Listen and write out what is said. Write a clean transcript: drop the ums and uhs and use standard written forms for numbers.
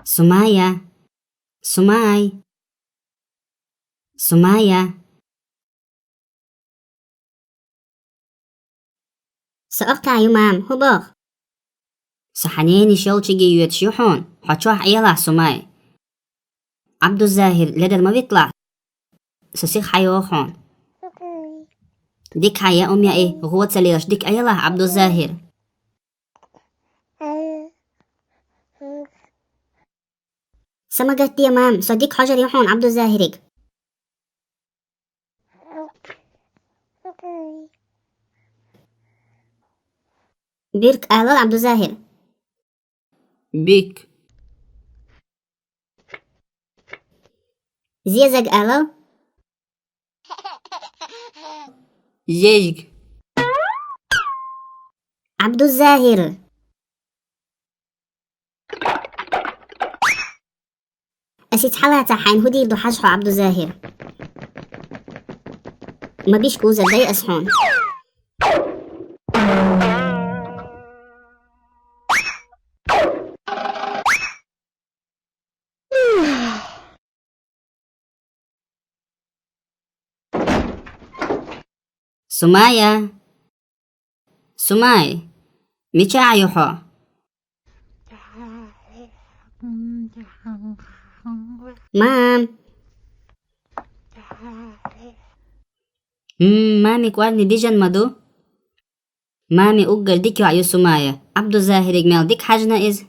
سمايا، سماي، سمايا. سأقطع يمام هباغ. سحنيني شولشي جيوت شيوحون حتشوح عيالة سماي. عبدو الزاهر لدر ما بيطلع سسيخ حيوخون. ديك حيا يا ايه غوت سليرش ديك عيالة عبدو الزاهر. سمجت يمام صديق حجر يحون عبد الزاهرك. بيرك آلال عبد الزاهر. بيك. زيزج آلال. زيج. عبد الزاهر. أسيت حالة حين هدي دو حشحو عبد الزاهر. ما بيش كوزة داي أسحون. سمايا، سماي، ميشا يوحو. مام. مامي كوارني ديجن مدو. مامي أقل ديك وعيو سمايا عبدو الزاهر يجمال ديك حاجنا إز.